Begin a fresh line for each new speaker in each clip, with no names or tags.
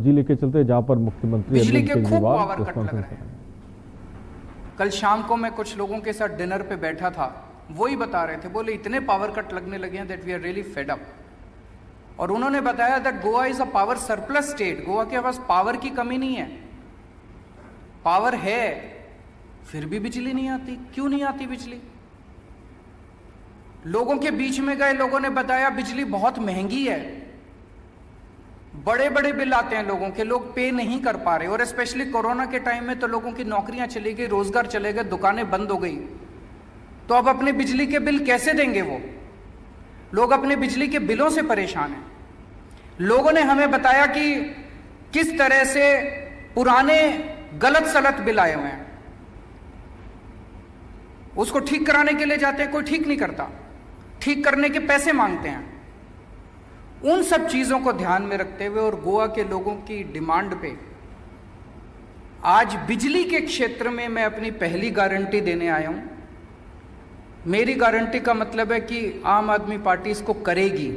जिले के चलते जहां पर मुख्यमंत्री
बिजली के खूब
केजरीवाल
पावर कट लग रहे हैं। कल शाम को मैं कुछ लोगों के साथ डिनर पे बैठा था, वही बता रहे थे, बोले इतने पावर कट लगने लगे हैं that we are really fed up. और उन्होंने बताया that Goa is a power surplus state. Goa के पास पावर की कमी नहीं है, पावर है, फिर भी बिजली नहीं आती। क्यों नहीं आती बिजली? लोगों के बीच में गए, लोगों ने बताया बिजली बहुत महंगी है, बड़े बड़े बिल आते हैं लोगों के, लोग पे नहीं कर पा रहे। और स्पेशली कोरोना के टाइम में तो लोगों की नौकरियां चली गई, रोजगार चले गए, दुकानें बंद हो गई, तो अब अपने बिजली के बिल कैसे देंगे? वो लोग अपने बिजली के बिलों से परेशान हैं। लोगों ने हमें बताया कि किस तरह से पुराने गलत सलत बिल आए हुए हैं, उसको ठीक कराने के लिए जाते हैं, कोई ठीक नहीं करता, ठीक करने के पैसे मांगते हैं। उन सब चीजों को ध्यान में रखते हुए और गोवा के लोगों की डिमांड पे आज बिजली के क्षेत्र में मैं अपनी पहली गारंटी देने आया हूं। मेरी गारंटी का मतलब है कि आम आदमी पार्टी इसको करेगी।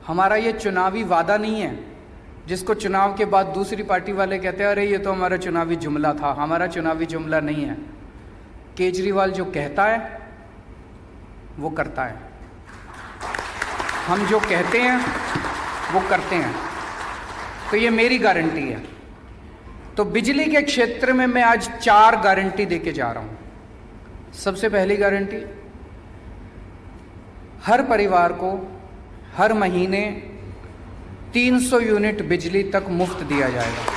हमारा ये चुनावी वादा नहीं है जिसको चुनाव के बाद दूसरी पार्टी वाले कहते हैं अरे ये तो हमारा चुनावी जुमला था। हमारा चुनावी जुमला नहीं है। केजरीवाल जो कहता है वो करता है, हम जो कहते हैं वो करते हैं। तो ये मेरी गारंटी है। तो बिजली के क्षेत्र में मैं आज 4 गारंटी देके जा रहा हूं। सबसे पहली गारंटी, हर परिवार को हर महीने 300 यूनिट बिजली तक मुफ्त दिया जाएगा।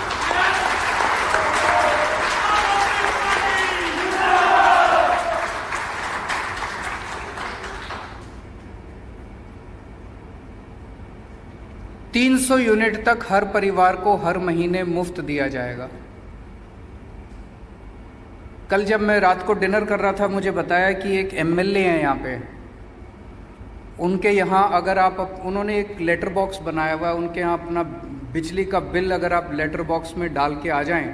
$300 यूनिट तक हर परिवार को हर महीने मुफ्त दिया जाएगा। कल जब मैं रात को डिनर कर रहा था, मुझे बताया कि एक एमएलए हैं यहाँ पे, उनके यहाँ अगर आप, उन्होंने एक लेटर बॉक्स बनाया हुआ है, उनके यहाँ अपना बिजली का बिल अगर आप लेटर बॉक्स में डाल के आ जाएं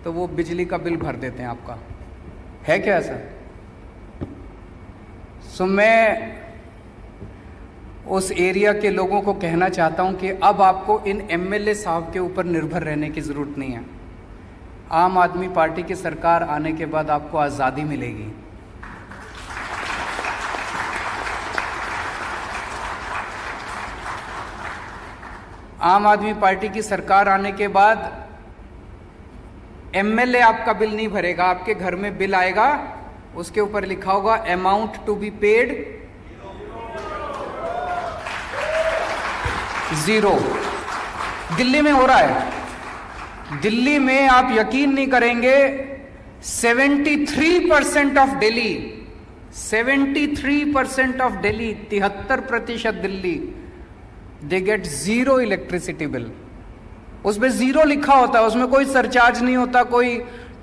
तो वो बिजली का बिल भर देते हैं आपका। है क्या ऐसा? सो मैं उस एरिया के लोगों को कहना चाहता हूं कि अब आपको इन एमएलए साहब के ऊपर निर्भर रहने की जरूरत नहीं है। आम आदमी पार्टी की सरकार आने के बाद आपको आज़ादी मिलेगी। आम आदमी पार्टी की सरकार आने के बाद एमएलए आपका बिल नहीं भरेगा। आपके घर में बिल आएगा, उसके ऊपर लिखा होगा amount to be paid 0। Delhi में हो रहा है। दिल्ली में आप यकीन नहीं करेंगे, 73% of Delhi, 73% of Delhi, 73% Delhi, they get 0 electricity bill. उसमें 0 लिखा होता है, उसमें कोई सरचार्ज नहीं होता, कोई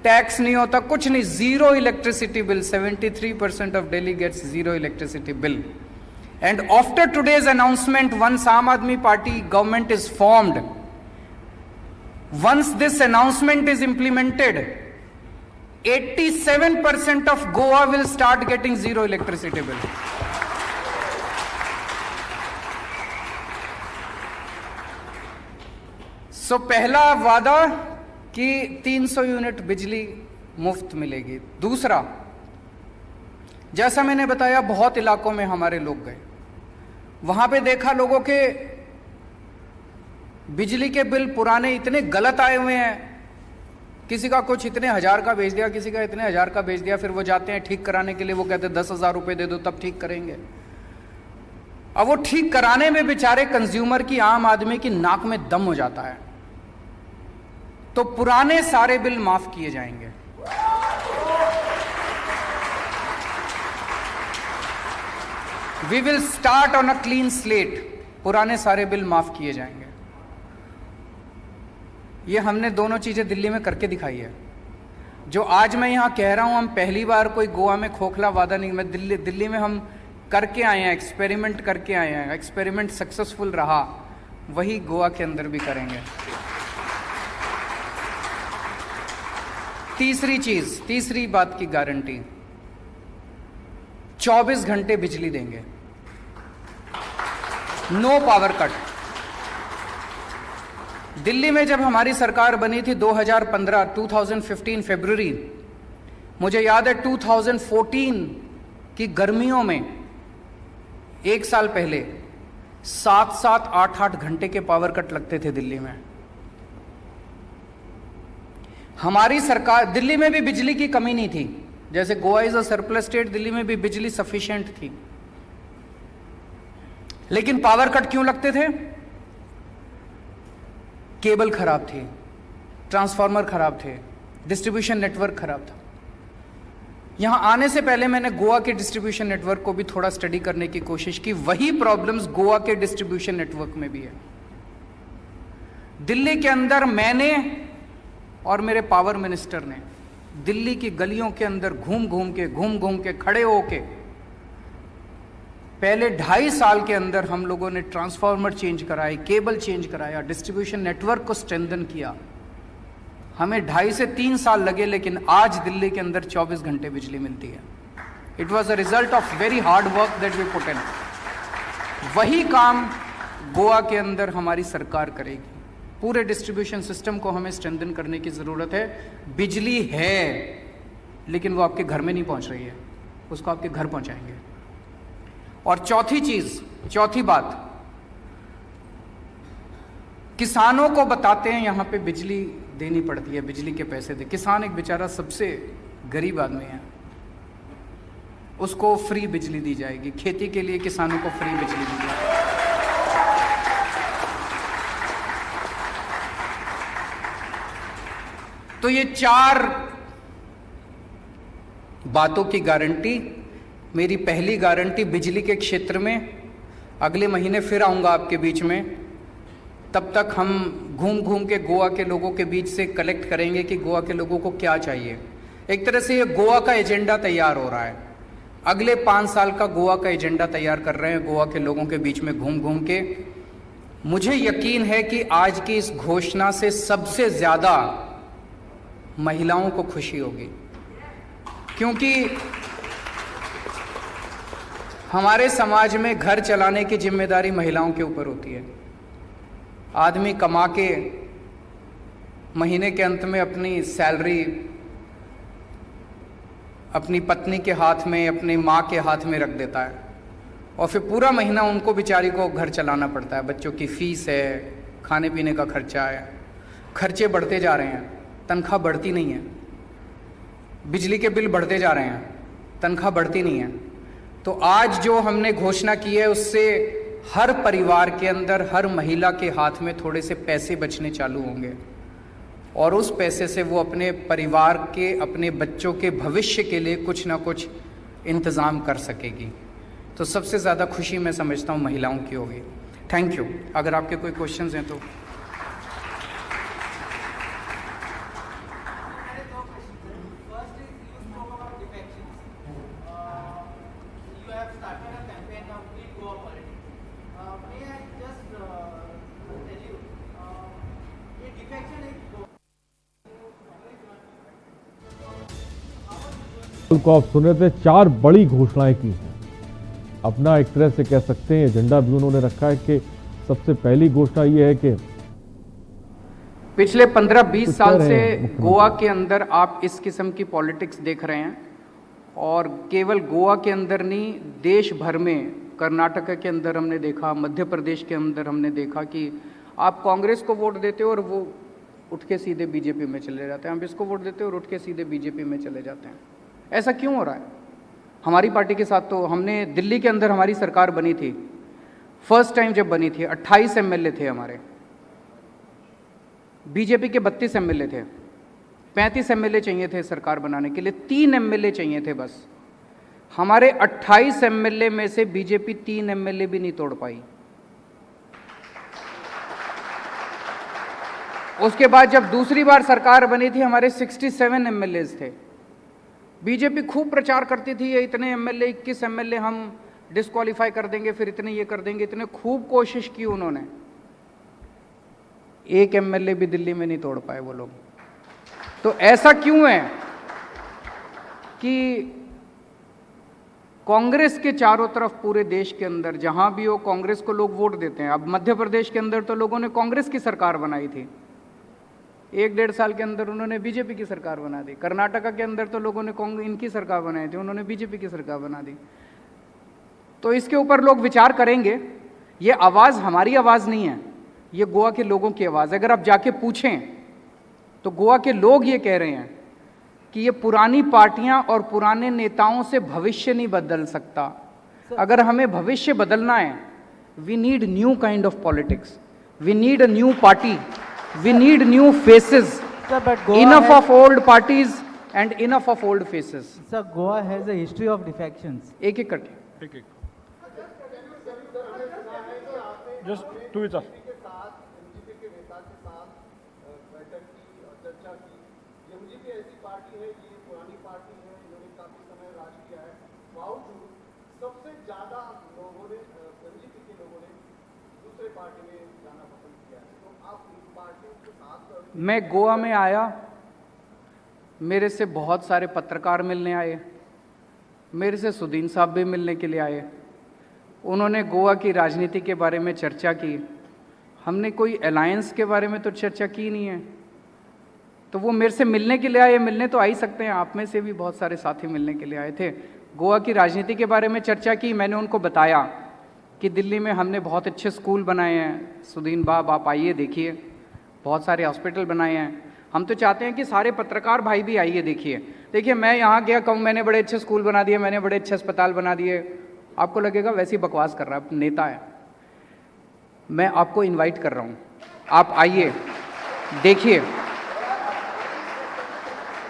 टैक्स नहीं होता, कुछ नहीं, 0 electricity bill. 73% of Delhi gets 0 electricity bill. And after today's announcement, once Aam Aadmi Party government is formed, once this announcement is implemented, 87% of Goa will start getting 0 electricity bill. So पहला वादा कि 300 unit बिजली मुफ्त मिलेगी। दूसरा, जैसा मैंने बताया, बहुत इलाकों में हमारे लोग गए, वहां पे देखा लोगों के बिजली के बिल पुराने इतने गलत आए हुए हैं। किसी का कुछ इतने हजार का भेज दिया, किसी का इतने हजार का भेज दिया, फिर वो जाते हैं ठीक कराने के लिए, वो कहते हैं 10,000 रुपए दे दो तब ठीक करेंगे। अब वो ठीक कराने में बेचारे कंज्यूमर की, आम आदमी की नाक में दम हो जाता है। तो पुराने सारे बिल माफ किए जाएंगे। We will start on a clean slate। पुराने सारे बिल माफ किए जाएंगे। ये हमने दोनों चीजें दिल्ली में करके दिखाई है। जो आज मैं यहां कह रहा हूं, हम पहली बार कोई गोवा में खोखला वादा नहीं, मैं दिल्ली में हम करके आए हैं, एक्सपेरिमेंट करके आए हैं। एक्सपेरिमेंट सक्सेसफुल रहा, वही गोवा के अंदर भी करेंगे। तीसरी चीज, तीसरी बात की गारंटी, 24 घंटे बिजली देंगे, नो पावर कट। दिल्ली में जब हमारी सरकार बनी थी 2015 फरवरी, मुझे याद है 2014 की गर्मियों में, एक साल पहले 7-7, 8-8 घंटे के पावर कट लगते थे दिल्ली में। हमारी सरकार, दिल्ली में भी बिजली की कमी नहीं थी, जैसे Goa is a surplus state, Delhi में भी बिजली सफिशिएंट थी। लेकिन पावर कट क्यों लगते थे? केबल खराब थी, ट्रांसफार्मर खराब थे, डिस्ट्रीब्यूशन नेटवर्क खराब था। यहां आने से पहले मैंने गोवा के डिस्ट्रीब्यूशन नेटवर्क को भी थोड़ा स्टडी करने की कोशिश की। वही प्रॉब्लम्स गोवा के डिस्ट्रीब्यूशन नेटवर्क में भी है। दिल्ली के अंदर मैंने और मेरे पावर मिनिस्टर ने दिल्ली की गलियों के अंदर घूम घूम के खड़े होके पहले 2.5 साल के अंदर हम लोगों ने ट्रांसफार्मर चेंज कराए, केबल चेंज कराया, डिस्ट्रीब्यूशन नेटवर्क को स्ट्रेंथन किया। हमें 2.5 से 3 साल लगे, लेकिन आज दिल्ली के अंदर 24 घंटे बिजली मिलती है। It was a result of very hard work that we put in. वही काम गोवा के अंदर हमारी सरकार करेगी। पूरे डिस्ट्रीब्यूशन सिस्टम को हमें स्ट्रेंथन करने की ज़रूरत है। बिजली है, लेकिन वो आपके घर में नहीं पहुंच रही है, उसको आपके घर पहुंचाएंगे। और चौथी बात, किसानों को बताते हैं यहां पे बिजली देनी पड़ती है, बिजली के पैसे दे। किसान एक बेचारा सबसे गरीब आदमी है, उसको फ्री बिजली दी जाएगी। खेती के लिए किसानों को फ्री बिजली दी जाएगी। तो ये 4 बातों की गारंटी। मेरी पहली गारंटी बिजली के क्षेत्र में, अगले महीने फिर आऊंगा आपके बीच में, तब तक हम घूम के गोवा के लोगों के बीच से कलेक्ट करेंगे कि गोवा के लोगों को क्या चाहिए। एक तरह से ये गोवा का एजेंडा तैयार हो रहा है। अगले 5 साल का गोवा का एजेंडा तैयार कर रहे हैं गोवा के लोगों के बीच में घूम के। मुझे यकीन है कि आज की इस घोषणा से सबसे ज़्यादा महिलाओं को खुशी होगी, क्योंकि हमारे समाज में घर चलाने की जिम्मेदारी महिलाओं के ऊपर होती है। आदमी कमा के महीने के अंत में अपनी सैलरी अपनी पत्नी के हाथ में, अपनी माँ के हाथ में रख देता है, और फिर पूरा महीना उनको बेचारी को घर चलाना पड़ता है। बच्चों की फीस है, खाने पीने का खर्चा है, खर्चे बढ़ते जा रहे हैं, तनख्वाह बढ़ती नहीं है। बिजली के बिल बढ़ते जा रहे हैं, तनख्वाह बढ़ती नहीं है। तो आज जो हमने घोषणा की है, उससे हर परिवार के अंदर, हर महिला के हाथ में थोड़े से पैसे बचने चालू होंगे, और उस पैसे से वो अपने परिवार के, अपने बच्चों के भविष्य के लिए कुछ ना कुछ इंतज़ाम कर सकेगी। तो सबसे ज़्यादा खुशी मैं समझता हूँ महिलाओं की होगी। Thank you. अगर आपके कोई क्वेश्चंस हैं तो।
को आप सुन रहे थे, 4 बड़ी घोषणाएं की हैं। अपना एक तरह से कह सकते हैं एजेंडा भी उन्होंने रखा है कि सबसे पहली घोषणा ये है कि
पिछले 15-20 साल से गोवा के अंदर आप इस किस्म की पॉलिटिक्स देख रहे हैं, और केवल गोवा के अंदर नहीं, देश भर में, कर्नाटक के अंदर हमने देखा, मध्य प्रदेश के अंदर हमने देखा कि आप कांग्रेस को वोट देते हो और वो उठ के सीधे बीजेपी में चले जाते हैं, हम इसको वोट देते हो और उठ के सीधे बीजेपी में चले जाते हैं। ऐसा क्यों हो रहा है? हमारी पार्टी के साथ तो हमने, दिल्ली के अंदर हमारी सरकार बनी थी, फर्स्ट टाइम जब बनी थी, 28 एमएलए थे हमारे, बीजेपी के 32 एमएलए थे। 35 एमएलए चाहिए थे सरकार बनाने के लिए, 3 एमएलए चाहिए थे बस। हमारे 28 एमएलए में से बीजेपी 3 एमएलए भी नहीं तोड़ पाई। उसके बाद जब दूसरी बार सरकार बनी थी, हमारे 67 एमएलए थे। बीजेपी खूब प्रचार करती थी, ये इतने एमएलए, 21 एमएलए हम डिस्क्वालीफाई कर देंगे, फिर इतने ये कर देंगे, इतने खूब कोशिश की उन्होंने। 1 एमएलए भी दिल्ली में नहीं तोड़ पाए वो लोग। तो ऐसा क्यों है कि कांग्रेस के चारों तरफ पूरे देश के अंदर जहां भी हो कांग्रेस को लोग वोट देते हैं। अब मध्य प्रदेश के अंदर तो लोगों ने कांग्रेस की सरकार बनाई थी, 1-1.5 साल के अंदर उन्होंने बीजेपी की सरकार बना दी। कर्नाटका के अंदर तो लोगों ने इनकी सरकार बनाई थी, उन्होंने बीजेपी की सरकार बना दी। तो इसके ऊपर लोग विचार करेंगे। ये आवाज़ हमारी आवाज़ नहीं है, ये गोवा के लोगों की आवाज़। अगर आप जाके पूछें तो गोवा के लोग ये कह रहे हैं कि ये पुरानी पार्टियां और पुराने नेताओं से भविष्य नहीं बदल सकता। अगर हमें भविष्य बदलना है, we need new kind of politics, we need a new party, we need new faces, enough of old parties and enough of old faces.
Sir, Goa has a history of defections.
एक एक करके
एक एक just to विचार
सबसे ज्यादा लोगों ने एनजीपी के लोगों ने दूसरे पार्टी में जाना पसंद किया है, तो आप इस पार्टी के साथ।
मैं गोवा में आया, मेरे से बहुत सारे पत्रकार मिलने आए, मेरे से सुदीन साहब भी मिलने के लिए आए। उन्होंने गोवा की राजनीति के बारे में चर्चा की। हमने कोई अलायंस के बारे में तो चर्चा की नहीं है। तो वो मेरे से मिलने के लिए आए, मिलने तो आ ही सकते हैं, आप में से भी बहुत सारे साथी मिलने के लिए आए थे। गोवा की राजनीति के बारे में चर्चा की। मैंने उनको बताया कि दिल्ली में हमने बहुत अच्छे स्कूल बनाए हैं, सुदीन बाब आप आइए देखिए, बहुत सारे हॉस्पिटल बनाए हैं। हम तो चाहते हैं कि सारे पत्रकार भाई भी आइए देखिए। मैं यहाँ गया कहूँ मैंने बड़े अच्छे स्कूल बना दिए, मैंने बड़े अच्छे अस्पताल बना दिए, आपको लगेगा वैसी बकवास कर रहा है, नेता है। मैं आपको इनवाइट कर रहा हूँ, आप आइए देखिए,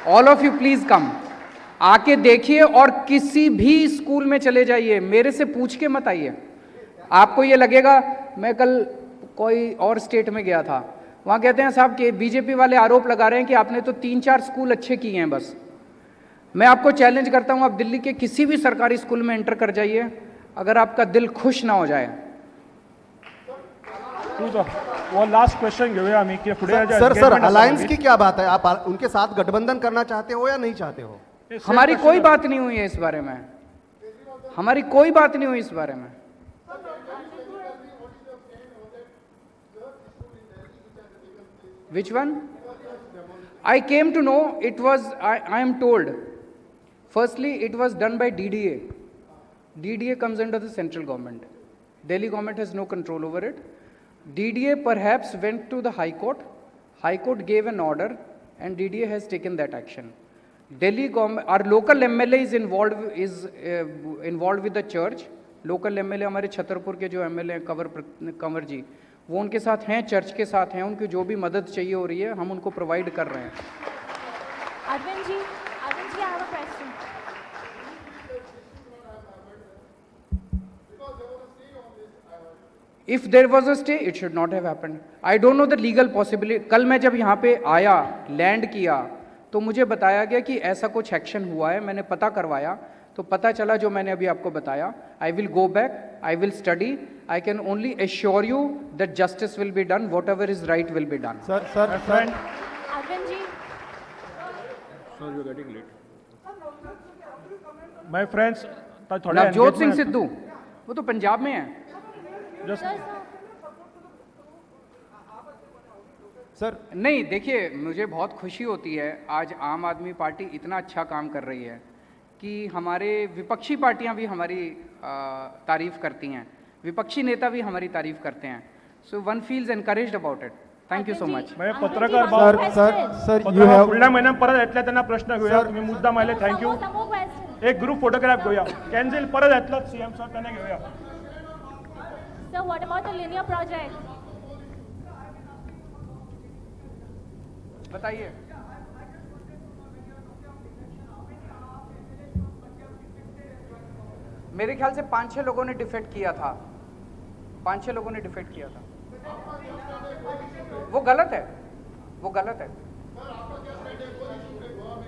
all of you please come, आके देखिए और किसी भी स्कूल में चले जाइए, मेरे से पूछ के मत आइए। आपको ये लगेगा, मैं कल कोई और स्टेट में गया था, वहाँ कहते हैं साहब कि बीजेपी वाले आरोप लगा रहे हैं कि आपने तो 3-4 स्कूल अच्छे किए हैं बस। मैं आपको चैलेंज करता हूँ, आप दिल्ली के किसी भी सरकारी स्कूल में एंटर कर जाइए, अगर आपका दिल खुश ना हो जाए।
वो लास्ट क्वेश्चन घेऊया आम्ही की पुढे
सर अलायंस की क्या बात है, आप उनके साथ गठबंधन करना चाहते हो या नहीं चाहते हो?
हमारी कोई बात नहीं हुई है इस बारे में, हमारी कोई बात नहीं हुई इस बारे में। Which one? I came to know it was, I am told, firstly it was done by DDA. DDA comes under the central government. Delhi government has no control over it. DDA perhaps went to the High Court. High Court gave an order and DDA has taken that action. Delhi government, our local MLA is involved with the church. Local MLA हमारे छतरपुर के जो MLA हैं कंवर जी, वो उनके साथ हैं, church के साथ हैं, उनकी जो भी मदद चाहिए हो रही है हम उनको प्रोवाइड कर रहे हैं।
Arvind ji, I have a question.
If there was a stay, it should not have happened. I don't know the legal possibility. कल मैं जब यहाँ पे आया, लैंड किया, तो मुझे बताया गया कि ऐसा कुछ एक्शन हुआ है, मैंने पता करवाया, तो पता चला जो मैंने अभी आपको बताया। I will go back, I will study, I can only assure you that justice will be done, what ever is right will be done.
Sir
Arvind ji,
sir you getting let my friends.
Navjot Singh Sidhu वो तो पंजाब में है।
Sir
नहीं, देखिए मुझे बहुत खुशी होती है, आज आम आदमी पार्टी इतना अच्छा काम कर रही है कि हमारे विपक्षी पार्टियां भी हमारी तारीफ करती हैं, विपक्षी नेता भी हमारी तारीफ करते हैं। So one feels encouraged about it. Thank you so much.
मैं पत्रकार
सर यू हॅव
पुढल्या महिन्यात परत येतल्या त्यांना प्रश्न घेऊया, तुम्ही मुद्दा मायले, थँक्यू।
some more questions.
एक ग्रुप फोटोग्राफ घेऊया, कॅन्सिल परत येतलं सीएम सर त्यांना घेऊया।
Sir, what about the linear project?
बताइए। मेरे ख्याल से 5-6 लोगों ने डिफेक्ट किया था, 5-6 लोगों ने डिफेक्ट किया था। वो गलत है, वो गलत है।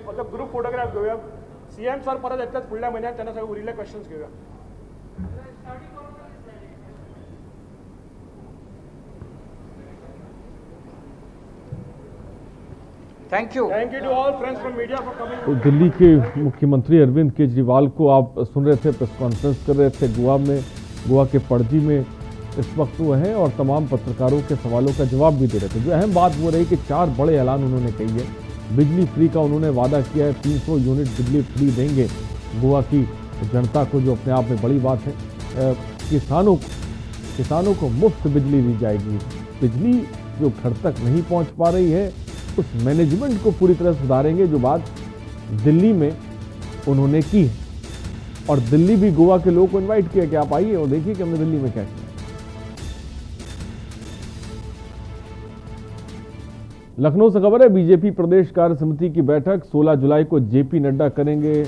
मतलब ग्रुप फोटोग्राफ घेऊया, सीएम सर परत येतल्यात पुढल्या महिन्यात, त्यांना सगळे उरलेले क्वेश्चन्स घेऊया।
Thank you.
Thank you to all friends from media for coming.
तो दिल्ली के मुख्यमंत्री अरविंद केजरीवाल को आप सुन रहे थे, प्रेस कॉन्फ्रेंस कर रहे थे गोवा के पणजी में इस वक्त वो हैं और तमाम पत्रकारों के सवालों का जवाब भी दे रहे थे। जो अहम बात वो रही कि 4 बड़े ऐलान उन्होंने कही है। बिजली फ्री का उन्होंने वादा किया है, 300 यूनिट बिजली फ्री देंगे गोवा की जनता को, जो अपने आप में बड़ी बात है। किसानों को मुफ्त बिजली दी जाएगी। बिजली जो घर तक नहीं पहुंच पा रही है उस मैनेजमेंट को पूरी तरह सुधारेंगे, जो बात दिल्ली में उन्होंने की है। और दिल्ली भी गोवा के लोगों को इनवाइट किया कि आप आइए और देखिए कि हमने दिल्ली में क्या किया। लखनऊ से खबर है, बीजेपी प्रदेश कार्य समिति की बैठक 16 जुलाई को जेपी नड्डा करेंगे